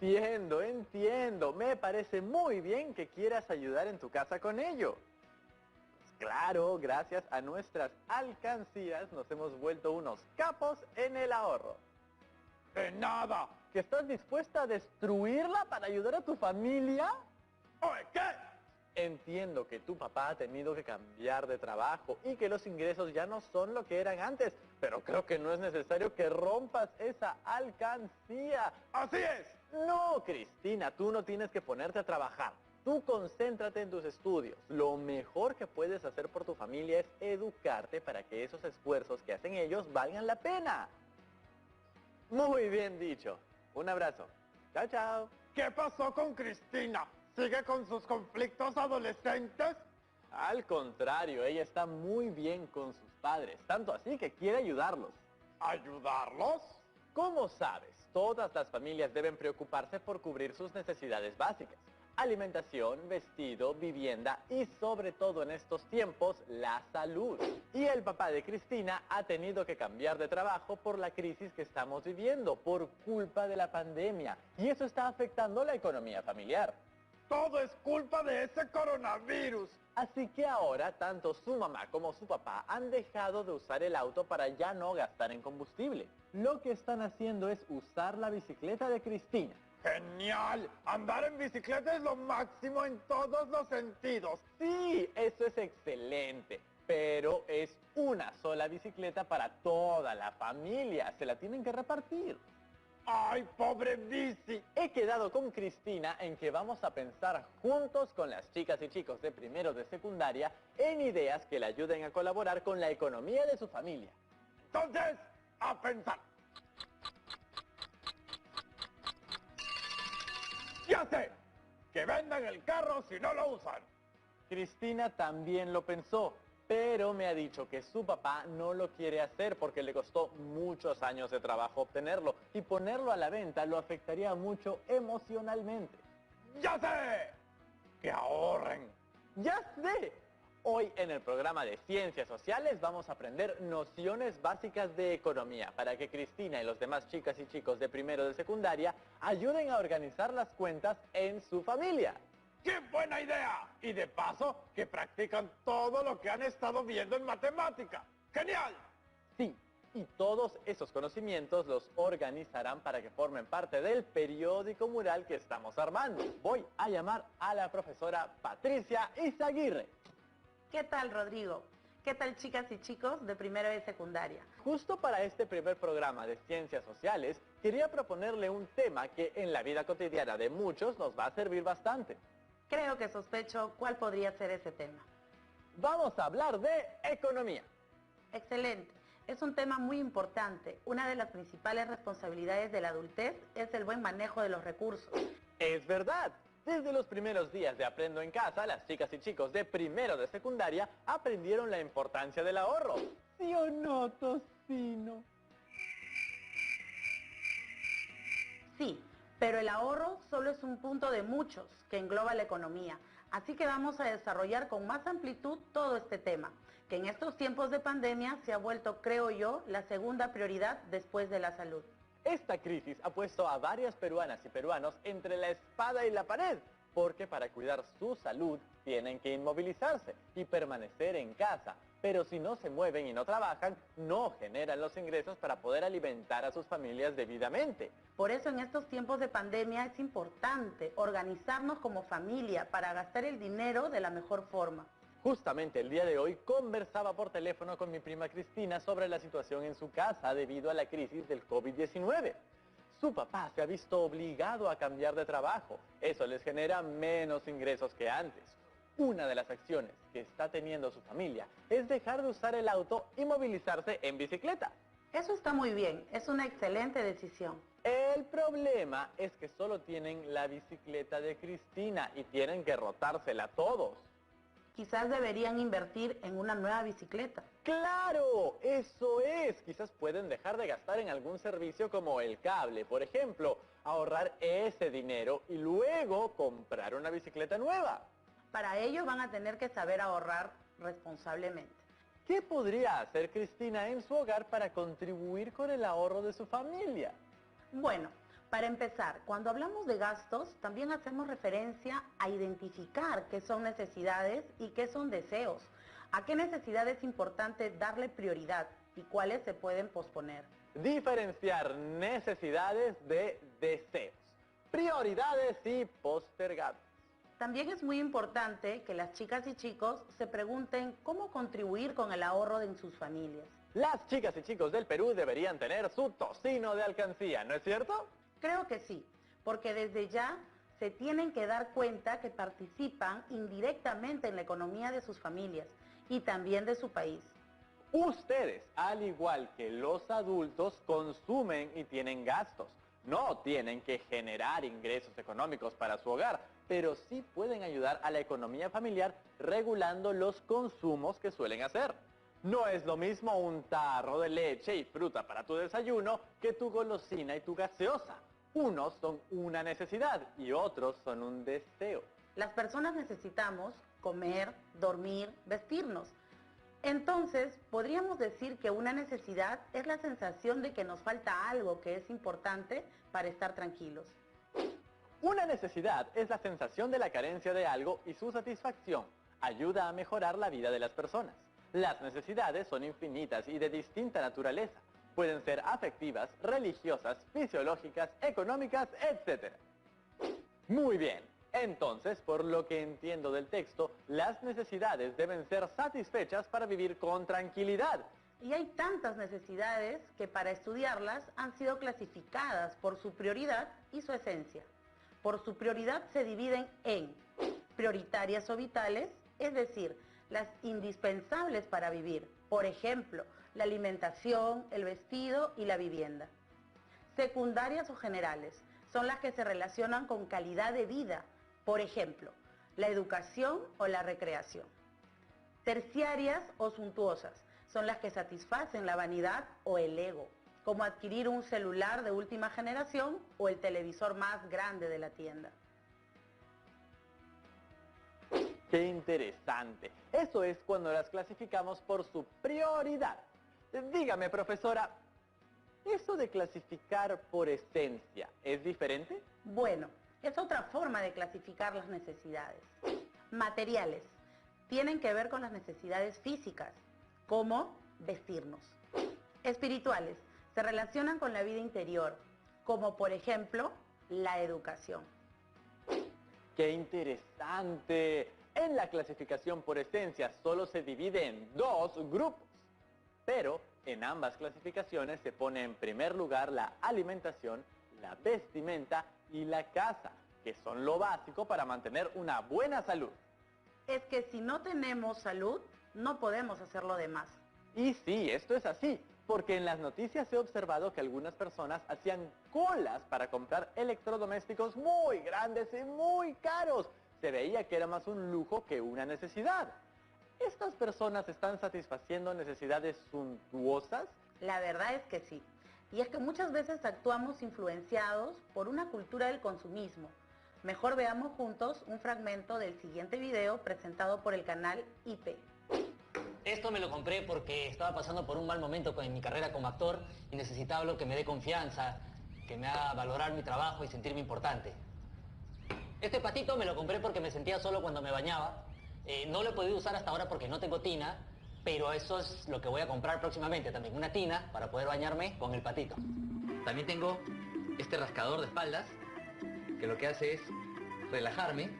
Entiendo. Me parece muy bien que quieras ayudar en tu casa con ello. Claro, gracias a nuestras alcancías nos hemos vuelto unos capos en el ahorro. ¡De nada! ¿Que estás dispuesta a destruirla para ayudar a tu familia? Oye, ¿qué? Entiendo que tu papá ha tenido que cambiar de trabajo y que los ingresos ya no son lo que eran antes, pero creo que no es necesario que rompas esa alcancía. ¡Así es! No, Cristina, tú no tienes que ponerte a trabajar. Tú concéntrate en tus estudios. Lo mejor que puedes hacer por tu familia es educarte para que esos esfuerzos que hacen ellos valgan la pena. Muy bien dicho. Un abrazo. Chao, chao. ¿Qué pasó con Cristina? ¿Sigue con sus conflictos adolescentes? Al contrario, ella está muy bien con sus padres, tanto así que quiere ayudarlos. ¿Ayudarlos? Como sabes, todas las familias deben preocuparse por cubrir sus necesidades básicas. Alimentación, vestido, vivienda y sobre todo en estos tiempos, la salud. Y el papá de Cristina ha tenido que cambiar de trabajo por la crisis que estamos viviendo, por culpa de la pandemia. Y eso está afectando la economía familiar. Todo es culpa de ese coronavirus. Así que ahora, tanto su mamá como su papá han dejado de usar el auto para ya no gastar en combustible. Lo que están haciendo es usar la bicicleta de Cristina. ¡Genial! Andar en bicicleta es lo máximo en todos los sentidos. Sí, eso es excelente. Pero es una sola bicicleta para toda la familia. Se la tienen que repartir. ¡Ay, pobre bici! He quedado con Cristina en que vamos a pensar juntos con las chicas y chicos de primero de secundaria en ideas que le ayuden a colaborar con la economía de su familia. Entonces, a pensar. ¡Ya sé! Que vendan el carro si no lo usan. Cristina también lo pensó, pero me ha dicho que su papá no lo quiere hacer porque le costó muchos años de trabajo obtenerlo y ponerlo a la venta lo afectaría mucho emocionalmente. ¡Ya sé! ¡Que ahorren! ¡Ya sé! Hoy en el programa de Ciencias Sociales vamos a aprender nociones básicas de economía para que Cristina y los demás chicas y chicos de primero de secundaria ayuden a organizar las cuentas en su familia. ¡Qué buena idea! Y de paso, que practican todo lo que han estado viendo en matemática. ¡Genial! Sí, y todos esos conocimientos los organizarán para que formen parte del periódico mural que estamos armando. Voy a llamar a la profesora Patricia Izaguirre. ¿Qué tal, Rodrigo? ¿Qué tal, chicas y chicos de primero de secundaria? Justo para este primer programa de Ciencias Sociales, quería proponerle un tema que en la vida cotidiana de muchos nos va a servir bastante. Creo que sospecho cuál podría ser ese tema. Vamos a hablar de economía. Excelente. Es un tema muy importante. Una de las principales responsabilidades de la adultez es el buen manejo de los recursos. Es verdad. Desde los primeros días de Aprendo en Casa, las chicas y chicos de primero de secundaria aprendieron la importancia del ahorro. ¿Sí o no, Tocino? Sí, pero el ahorro solo es un punto de muchos que engloba la economía. Así que vamos a desarrollar con más amplitud todo este tema, que en estos tiempos de pandemia se ha vuelto, creo yo, la segunda prioridad después de la salud. Esta crisis ha puesto a varias peruanas y peruanos entre la espada y la pared, porque para cuidar su salud tienen que inmovilizarse y permanecer en casa. Pero si no se mueven y no trabajan, no generan los ingresos para poder alimentar a sus familias debidamente. Por eso en estos tiempos de pandemia es importante organizarnos como familia para gastar el dinero de la mejor forma. Justamente el día de hoy conversaba por teléfono con mi prima Cristina sobre la situación en su casa debido a la crisis del COVID-19. Su papá se ha visto obligado a cambiar de trabajo. Eso les genera menos ingresos que antes. Una de las acciones que está teniendo su familia es dejar de usar el auto y movilizarse en bicicleta. Eso está muy bien, es una excelente decisión. El problema es que solo tienen la bicicleta de Cristina y tienen que rotársela todos. Quizás deberían invertir en una nueva bicicleta. ¡Claro! Eso es. Quizás pueden dejar de gastar en algún servicio como el cable, por ejemplo, ahorrar ese dinero y luego comprar una bicicleta nueva. Para ello van a tener que saber ahorrar responsablemente. ¿Qué podría hacer Cristina en su hogar para contribuir con el ahorro de su familia? Bueno, Para empezar, cuando hablamos de gastos, también hacemos referencia a identificar qué son necesidades y qué son deseos. A qué necesidad es importante darle prioridad y cuáles se pueden posponer. Diferenciar necesidades de deseos, prioridades y postergables. También es muy importante que las chicas y chicos se pregunten cómo contribuir con el ahorro en sus familias. Las chicas y chicos del Perú deberían tener su tocino de alcancía, ¿no es cierto? Creo que sí, porque desde ya se tienen que dar cuenta que participan indirectamente en la economía de sus familias y también de su país. Ustedes, al igual que los adultos, consumen y tienen gastos. No tienen que generar ingresos económicos para su hogar, pero sí pueden ayudar a la economía familiar regulando los consumos que suelen hacer. No es lo mismo un tarro de leche y fruta para tu desayuno que tu golosina y tu gaseosa. Unos son una necesidad y otros son un deseo. Las personas necesitamos comer, dormir, vestirnos. Entonces, podríamos decir que una necesidad es la sensación de que nos falta algo que es importante para estar tranquilos. Una necesidad es la sensación de la carencia de algo y su satisfacción ayuda a mejorar la vida de las personas. Las necesidades son infinitas y de distinta naturaleza. Pueden ser afectivas, religiosas, fisiológicas, económicas, etc. Muy bien. Entonces, por lo que entiendo del texto, las necesidades deben ser satisfechas para vivir con tranquilidad. Y hay tantas necesidades que para estudiarlas han sido clasificadas por su prioridad y su esencia. Por su prioridad se dividen en prioritarias o vitales, es decir, las indispensables para vivir. Por ejemplo, la alimentación, el vestido y la vivienda. Secundarias o generales, son las que se relacionan con calidad de vida. Por ejemplo, la educación o la recreación. Terciarias o suntuosas son las que satisfacen la vanidad o el ego, como adquirir un celular de última generación o el televisor más grande de la tienda. ¡Qué interesante! Eso es cuando las clasificamos por su prioridad. Dígame, profesora, ¿eso de clasificar por esencia es diferente? Bueno, es otra forma de clasificar las necesidades. Materiales. Tienen que ver con las necesidades físicas, como vestirnos. Espirituales. Se relacionan con la vida interior, como por ejemplo, la educación. ¡Qué interesante! En la clasificación por esencia solo se divide en dos grupos. Pero en ambas clasificaciones se pone en primer lugar la alimentación, la vestimenta y la casa, que son lo básico para mantener una buena salud. Es que si no tenemos salud, no podemos hacer lo demás. Y sí, esto es así, porque en las noticias he observado que algunas personas hacían colas para comprar electrodomésticos muy grandes y muy caros. Se veía que era más un lujo que una necesidad. ¿Estas personas están satisfaciendo necesidades suntuosas? La verdad es que sí. Y es que muchas veces actuamos influenciados por una cultura del consumismo. Mejor veamos juntos un fragmento del siguiente video presentado por el canal IP. Esto me lo compré porque estaba pasando por un mal momento en mi carrera como actor y necesitaba algo que me dé confianza, que me haga valorar mi trabajo y sentirme importante. Este patito me lo compré porque me sentía solo cuando me bañaba. No lo he podido usar hasta ahora porque no tengo tina, pero eso es lo que voy a comprar próximamente también, una tina para poder bañarme con el patito. También tengo este rascador de espaldas, que lo que hace es relajarme.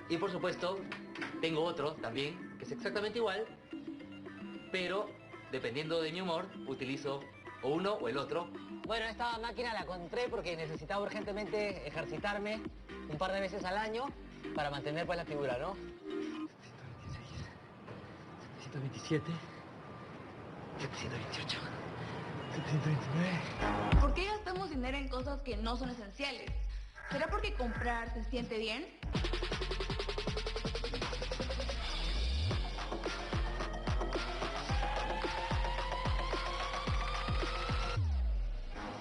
Y por supuesto, tengo otro también, que es exactamente igual, pero dependiendo de mi humor, utilizo o uno o el otro. Bueno, esta máquina la compré porque necesitaba urgentemente ejercitarme un par de veces al año para mantener pues la figura, ¿no? 727, 728, 729. ¿Por qué gastamos dinero en cosas que no son esenciales? ¿Será porque comprar se siente bien?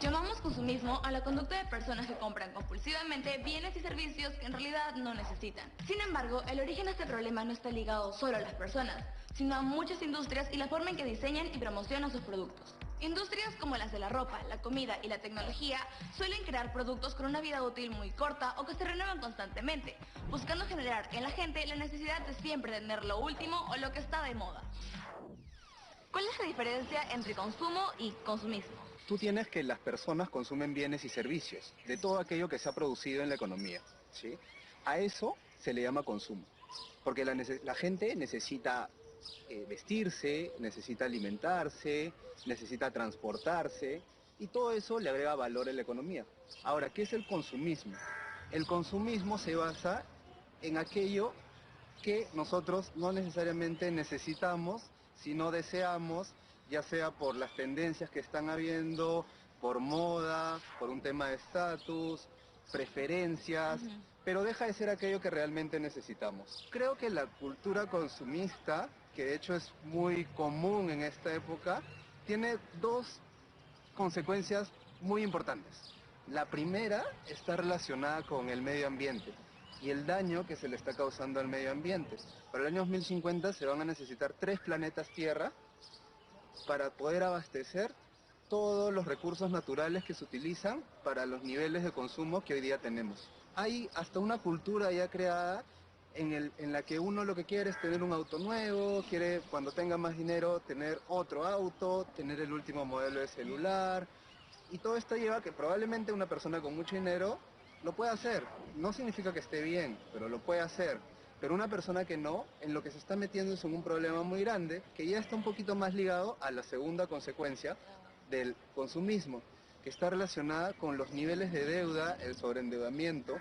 Llamamos consumismo a la conducta de personas que compran compulsivamente bienes y servicios que en realidad no necesitan. Sin embargo, el origen de este problema no está ligado solo a las personas, sino a muchas industrias y la forma en que diseñan y promocionan sus productos. Industrias como las de la ropa, la comida y la tecnología suelen crear productos con una vida útil muy corta o que se renuevan constantemente, buscando generar en la gente la necesidad de siempre tener lo último o lo que está de moda. ¿Cuál es la diferencia entre consumo y consumismo? Tú tienes que las personas consumen bienes y servicios de todo aquello que se ha producido en la economía, ¿sí? A eso se le llama consumo, porque la gente necesita vestirse, necesita alimentarse, necesita transportarse, y todo eso le agrega valor en la economía. Ahora, ¿qué es el consumismo? El consumismo se basa en aquello que nosotros no necesariamente necesitamos, sino deseamos, ya sea por las tendencias que están habiendo, por moda, por un tema de estatus, preferencias, pero deja de ser aquello que realmente necesitamos. Creo que la cultura consumista, que de hecho es muy común en esta época, tiene dos consecuencias muy importantes. La primera está relacionada con el medio ambiente y el daño que se le está causando al medio ambiente. Para el año 2050 se van a necesitar 3 planetas Tierra para poder abastecer todos los recursos naturales que se utilizan para los niveles de consumo que hoy día tenemos. Hay hasta una cultura ya creada en la que uno lo que quiere es tener un auto nuevo, quiere cuando tenga más dinero tener otro auto, tener el último modelo de celular, y todo esto lleva a que probablemente una persona con mucho dinero lo pueda hacer. No significa que esté bien, pero lo puede hacer. Pero una persona que no, en lo que se está metiendo es en un problema muy grande, que ya está un poquito más ligado a la segunda consecuencia del consumismo, que está relacionada con los niveles de deuda, el sobreendeudamiento.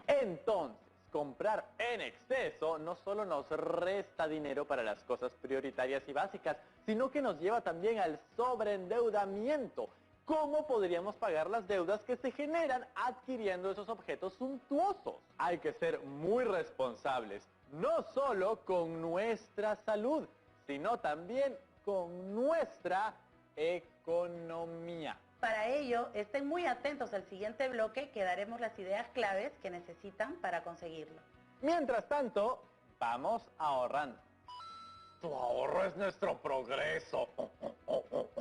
Entonces, comprar en exceso no solo nos resta dinero para las cosas prioritarias y básicas, sino que nos lleva también al sobreendeudamiento. ¿Cómo podríamos pagar las deudas que se generan adquiriendo esos objetos suntuosos? Hay que ser muy responsables, no solo con nuestra salud, sino también con nuestra economía. Para ello, estén muy atentos al siguiente bloque que daremos las ideas claves que necesitan para conseguirlo. Mientras tanto, vamos ahorrando. Tu ahorro es nuestro progreso.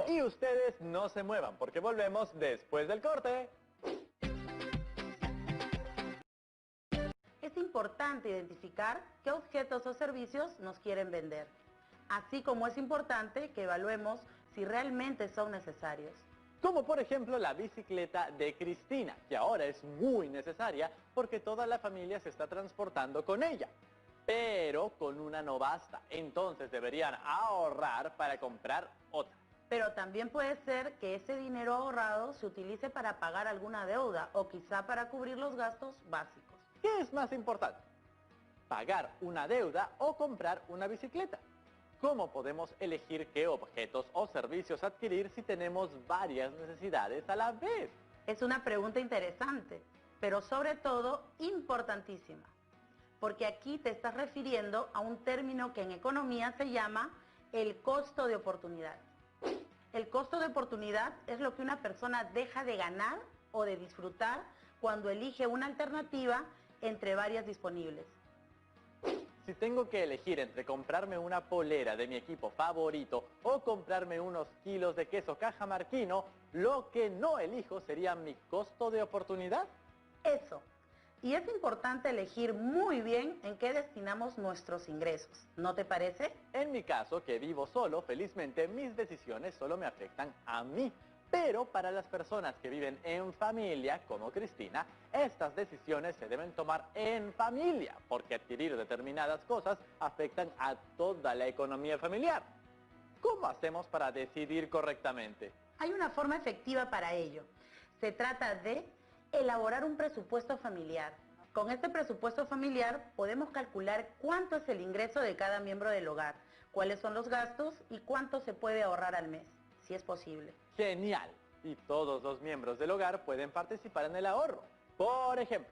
Y ustedes no se muevan porque volvemos después del corte. Es importante identificar qué objetos o servicios nos quieren vender, así como es importante que evaluemos si realmente son necesarios. Como por ejemplo la bicicleta de Cristina, que ahora es muy necesaria porque toda la familia se está transportando con ella. Pero con una no basta, entonces deberían ahorrar para comprar otra. Pero también puede ser que ese dinero ahorrado se utilice para pagar alguna deuda o quizá para cubrir los gastos básicos. ¿Qué es más importante? ¿Pagar una deuda o comprar una bicicleta? ¿Cómo podemos elegir qué objetos o servicios adquirir si tenemos varias necesidades a la vez? Es una pregunta interesante, pero sobre todo importantísima, porque aquí te estás refiriendo a un término que en economía se llama el costo de oportunidad. El costo de oportunidad es lo que una persona deja de ganar o de disfrutar cuando elige una alternativa entre varias disponibles. Si tengo que elegir entre comprarme una polera de mi equipo favorito o comprarme unos kilos de queso cajamarquino, lo que no elijo sería mi costo de oportunidad. Eso. Y es importante elegir muy bien en qué destinamos nuestros ingresos, ¿no te parece? En mi caso, que vivo solo, felizmente mis decisiones solo me afectan a mí. Pero para las personas que viven en familia, como Cristina, estas decisiones se deben tomar en familia, porque adquirir determinadas cosas afectan a toda la economía familiar. ¿Cómo hacemos para decidir correctamente? Hay una forma efectiva para ello. Se trata de elaborar un presupuesto familiar. Con este presupuesto familiar podemos calcular cuánto es el ingreso de cada miembro del hogar, cuáles son los gastos y cuánto se puede ahorrar al mes, si es posible. ¡Genial! Y todos los miembros del hogar pueden participar en el ahorro. Por ejemplo,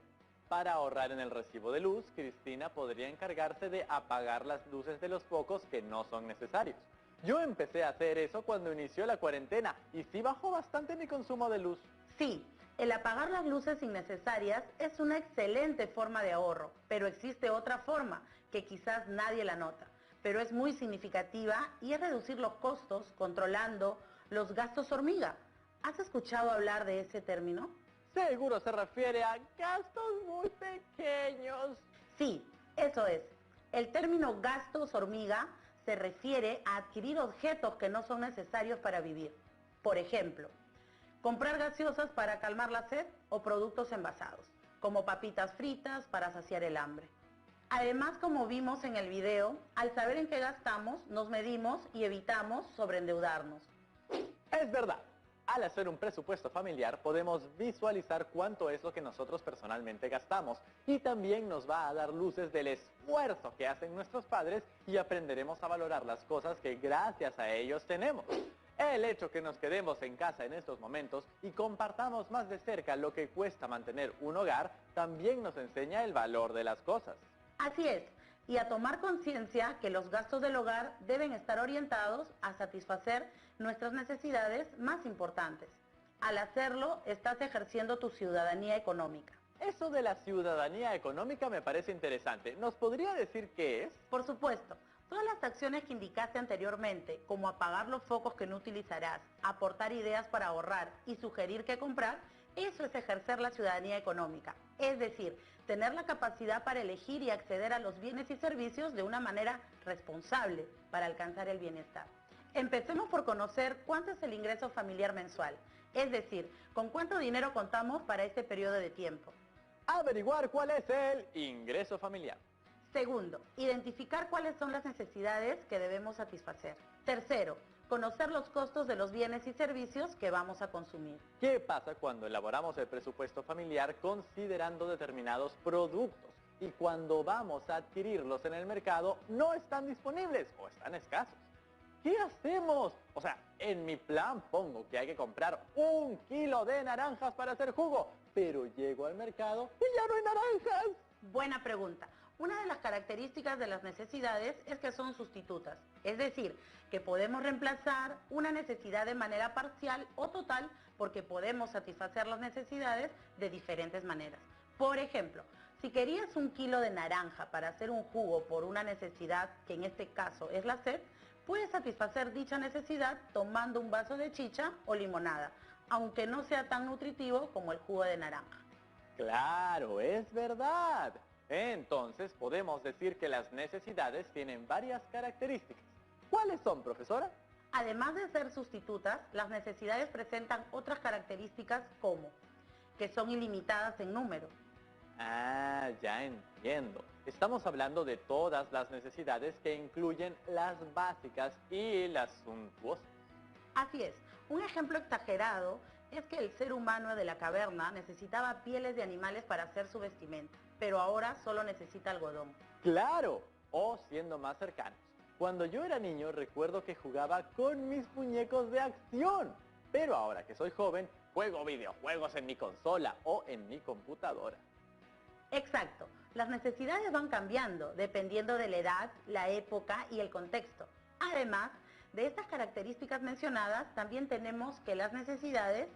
para ahorrar en el recibo de luz, Cristina podría encargarse de apagar las luces de los focos que no son necesarios. Yo empecé a hacer eso cuando inició la cuarentena y sí bajó bastante mi consumo de luz. Sí, el apagar las luces innecesarias es una excelente forma de ahorro, pero existe otra forma que quizás nadie la nota, pero es muy significativa y es reducir los costos controlando los gastos hormiga. ¿Has escuchado hablar de ese término? Seguro se refiere a gastos muy pequeños. Sí, eso es. El término gastos hormiga se refiere a adquirir objetos que no son necesarios para vivir. Por ejemplo, comprar gaseosas para calmar la sed o productos envasados, como papitas fritas para saciar el hambre. Además, como vimos en el video, al saber en qué gastamos, nos medimos y evitamos sobreendeudarnos. Es verdad. Al hacer un presupuesto familiar podemos visualizar cuánto es lo que nosotros personalmente gastamos y también nos va a dar luces del esfuerzo que hacen nuestros padres y aprenderemos a valorar las cosas que gracias a ellos tenemos. El hecho que nos quedemos en casa en estos momentos y compartamos más de cerca lo que cuesta mantener un hogar también nos enseña el valor de las cosas. Así es, y a tomar conciencia que los gastos del hogar deben estar orientados a satisfacer nuestras necesidades más importantes. Al hacerlo, estás ejerciendo tu ciudadanía económica. Eso de la ciudadanía económica me parece interesante. ¿Nos podría decir qué es? Por supuesto, todas las acciones que indicaste anteriormente, como apagar los focos que no utilizarás, aportar ideas para ahorrar y sugerir qué comprar, eso es ejercer la ciudadanía económica. Es decir, tener la capacidad para elegir y acceder a los bienes y servicios de una manera responsable para alcanzar el bienestar. Empecemos por conocer cuánto es el ingreso familiar mensual, es decir, con cuánto dinero contamos para este periodo de tiempo. Averiguar cuál es el ingreso familiar. Segundo, identificar cuáles son las necesidades que debemos satisfacer. Tercero, conocer los costos de los bienes y servicios que vamos a consumir. ¿Qué pasa cuando elaboramos el presupuesto familiar considerando determinados productos y cuando vamos a adquirirlos en el mercado no están disponibles o están escasos? ¿Qué hacemos? O sea, en mi plan pongo que hay que comprar 1 kilo de naranjas para hacer jugo, pero llego al mercado y ya no hay naranjas. Buena pregunta. Una de las características de las necesidades es que son sustitutas, es decir, que podemos reemplazar una necesidad de manera parcial o total porque podemos satisfacer las necesidades de diferentes maneras. Por ejemplo, si querías 1 kilo de naranja para hacer un jugo por una necesidad, que en este caso es la sed, puedes satisfacer dicha necesidad tomando un vaso de chicha o limonada, aunque no sea tan nutritivo como el jugo de naranja. Claro, es verdad. Entonces podemos decir que las necesidades tienen varias características. ¿Cuáles son, profesora? Además de ser sustitutas, las necesidades presentan otras características como que son ilimitadas en número. Ah, ya entiendo. Estamos hablando de todas las necesidades que incluyen las básicas y las suntuosas. Así es. Un ejemplo exagerado es que el ser humano de la caverna necesitaba pieles de animales para hacer su vestimenta, pero ahora solo necesita algodón. ¡Claro! O siendo más cercanos. Cuando yo era niño recuerdo que jugaba con mis muñecos de acción, pero ahora que soy joven, juego videojuegos en mi consola o en mi computadora. Exacto. Las necesidades van cambiando dependiendo de la edad, la época y el contexto. Además, de estas características mencionadas, también tenemos que las necesidades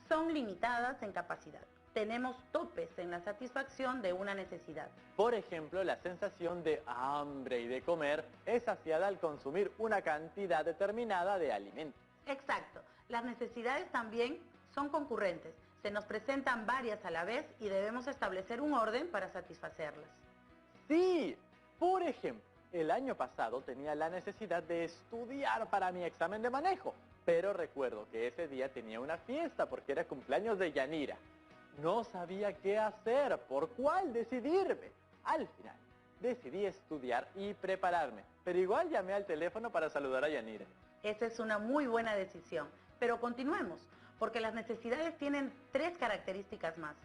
son limitadas en capacidad. Tenemos topes en la satisfacción de una necesidad. Por ejemplo, la sensación de hambre y de comer es saciada al consumir una cantidad determinada de alimentos. Exacto. Las necesidades también son concurrentes. Se nos presentan varias a la vez y debemos establecer un orden para satisfacerlas. Sí, por ejemplo, el año pasado tenía la necesidad de estudiar para mi examen de manejo, pero recuerdo que ese día tenía una fiesta porque era cumpleaños de Yanira. No sabía qué hacer, por cuál decidirme. Al final, decidí estudiar y prepararme, pero igual llamé al teléfono para saludar a Yanira. Esa es una muy buena decisión, pero continuemos, porque las necesidades tienen 3 características más.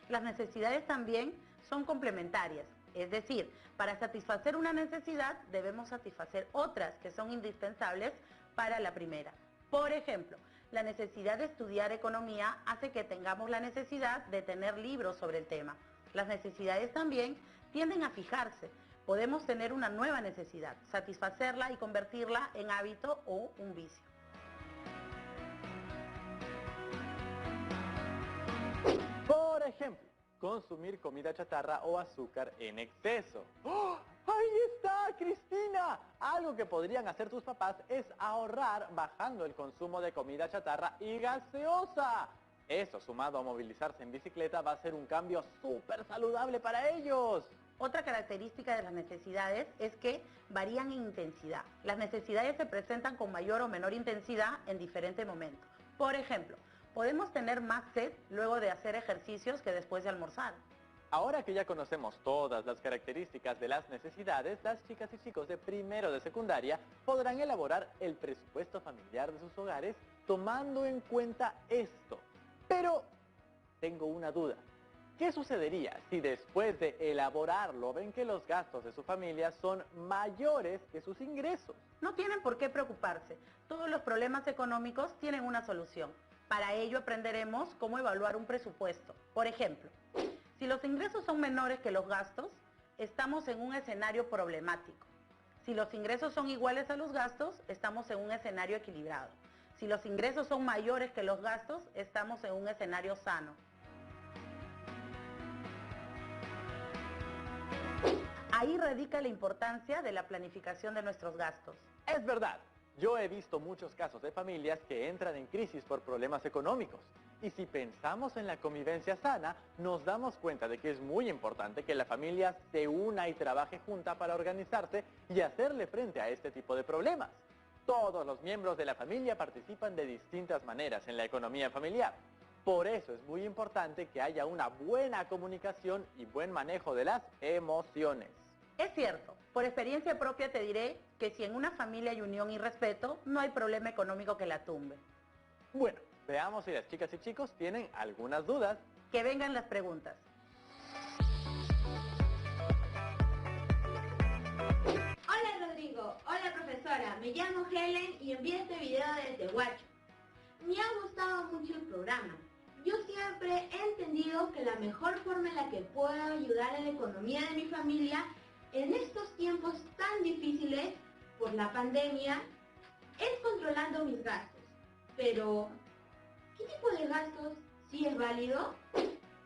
Las necesidades también son complementarias, es decir, para satisfacer una necesidad debemos satisfacer otras que son indispensables para la primera. Por ejemplo, la necesidad de estudiar economía hace que tengamos la necesidad de tener libros sobre el tema. Las necesidades también tienden a fijarse. Podemos tener una nueva necesidad, satisfacerla y convertirla en hábito o un vicio. Por ejemplo, consumir comida chatarra o azúcar en exceso. ¡Oh! ¡Ahí está, Cristina! Algo que podrían hacer tus papás es ahorrar bajando el consumo de comida chatarra y gaseosa. Eso, sumado a movilizarse en bicicleta, va a ser un cambio súper saludable para ellos. Otra característica de las necesidades es que varían en intensidad. Las necesidades se presentan con mayor o menor intensidad en diferentes momentos. Por ejemplo, podemos tener más sed luego de hacer ejercicios que después de almorzar. Ahora que ya conocemos todas las características de las necesidades, las chicas y chicos de primero de secundaria podrán elaborar el presupuesto familiar de sus hogares tomando en cuenta esto. Pero tengo una duda. ¿Qué sucedería si después de elaborarlo ven que los gastos de su familia son mayores que sus ingresos? No tienen por qué preocuparse. Todos los problemas económicos tienen una solución. Para ello aprenderemos cómo evaluar un presupuesto. Por ejemplo, si los ingresos son menores que los gastos, estamos en un escenario problemático. Si los ingresos son iguales a los gastos, estamos en un escenario equilibrado. Si los ingresos son mayores que los gastos, estamos en un escenario sano. Ahí radica la importancia de la planificación de nuestros gastos. Es verdad, yo he visto muchos casos de familias que entran en crisis por problemas económicos. Y si pensamos en la convivencia sana, nos damos cuenta de que es muy importante que la familia se una y trabaje junta para organizarse y hacerle frente a este tipo de problemas. Todos los miembros de la familia participan de distintas maneras en la economía familiar. Por eso es muy importante que haya una buena comunicación y buen manejo de las emociones. Es cierto, por experiencia propia te diré que si en una familia hay unión y respeto, no hay problema económico que la tumbe. Bueno, veamos si las chicas y chicos tienen algunas dudas. Que vengan las preguntas. Hola Rodrigo, hola profesora, me llamo Helen y envié este video desde Huacho. Me ha gustado mucho el programa. Yo siempre he entendido que la mejor forma en la que puedo ayudar a la economía de mi familia en estos tiempos tan difíciles por la pandemia es controlando mis gastos. Pero, ¿qué tipo de gastos sí es válido?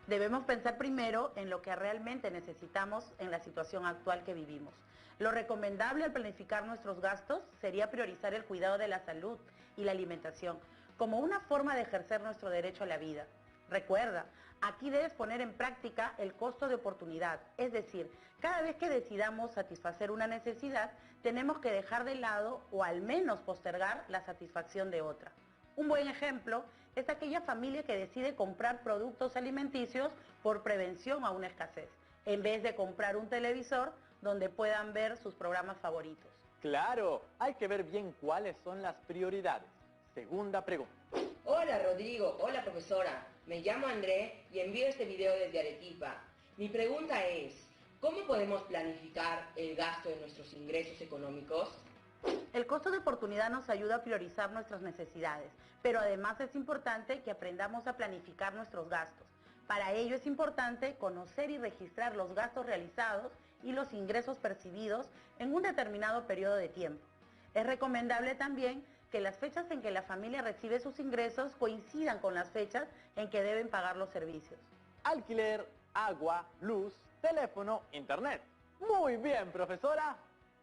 Debemos pensar primero en lo que realmente necesitamos en la situación actual que vivimos. Lo recomendable al planificar nuestros gastos sería priorizar el cuidado de la salud y la alimentación como una forma de ejercer nuestro derecho a la vida. Recuerda, aquí debes poner en práctica el costo de oportunidad, es decir, cada vez que decidamos satisfacer una necesidad, tenemos que dejar de lado o al menos postergar la satisfacción de otra. Un buen ejemplo es aquella familia que decide comprar productos alimenticios por prevención a una escasez, en vez de comprar un televisor donde puedan ver sus programas favoritos. Claro, hay que ver bien cuáles son las prioridades. Segunda pregunta. Hola Rodrigo, hola profesora, me llamo André y envío este video desde Arequipa. Mi pregunta es, ¿cómo podemos planificar el gasto de nuestros ingresos económicos? El costo de oportunidad nos ayuda a priorizar nuestras necesidades, pero además es importante que aprendamos a planificar nuestros gastos. Para ello es importante conocer y registrar los gastos realizados y los ingresos percibidos en un determinado periodo de tiempo. Es recomendable también que las fechas en que la familia recibe sus ingresos coincidan con las fechas en que deben pagar los servicios. Alquiler, agua, luz, teléfono, internet. Muy bien, profesora.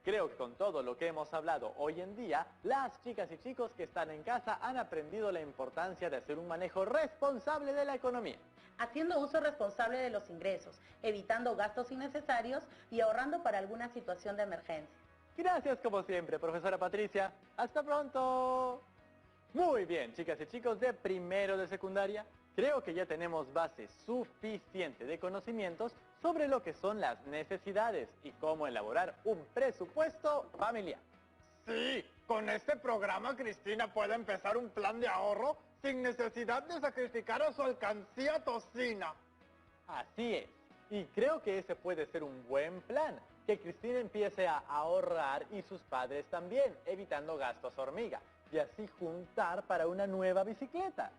Creo que con todo lo que hemos hablado hoy en día, las chicas y chicos que están en casa han aprendido la importancia de hacer un manejo responsable de la economía. Haciendo uso responsable de los ingresos, evitando gastos innecesarios y ahorrando para alguna situación de emergencia. Gracias como siempre, profesora Patricia. ¡Hasta pronto! Muy bien, chicas y chicos de primero de secundaria. Creo que ya tenemos base suficiente de conocimientos sobre lo que son las necesidades y cómo elaborar un presupuesto familiar. Sí, con este programa Cristina puede empezar un plan de ahorro sin necesidad de sacrificar a su alcancía tocina. Así es. Y creo que ese puede ser un buen plan. Que Cristina empiece a ahorrar y sus padres también, evitando gastos hormiga. Y así juntar para una nueva bicicleta.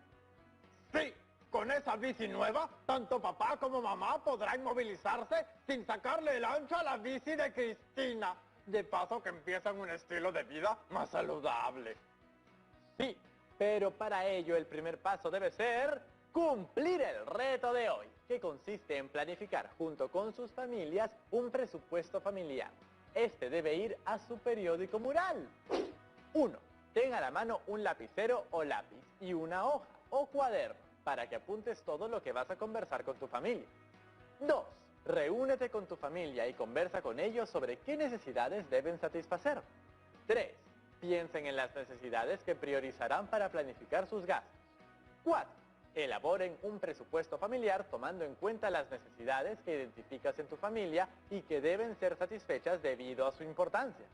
Sí, con esa bici nueva, tanto papá como mamá podrán movilizarse sin sacarle el ancho a la bici de Cristina. De paso que empiezan un estilo de vida más saludable. Sí, pero para ello el primer paso debe ser cumplir el reto de hoy. que consiste en planificar junto con sus familias un presupuesto familiar. Este debe ir a su periódico mural. 1. Tenga a la mano un lapicero o lápiz y una hoja o cuaderno para que apuntes todo lo que vas a conversar con tu familia. 2. Reúnete con tu familia y conversa con ellos sobre qué necesidades deben satisfacer. 3. Piensen en las necesidades que priorizarán para planificar sus gastos. 4. Elaboren un presupuesto familiar tomando en cuenta las necesidades que identificas en tu familia y que deben ser satisfechas debido a su importancia.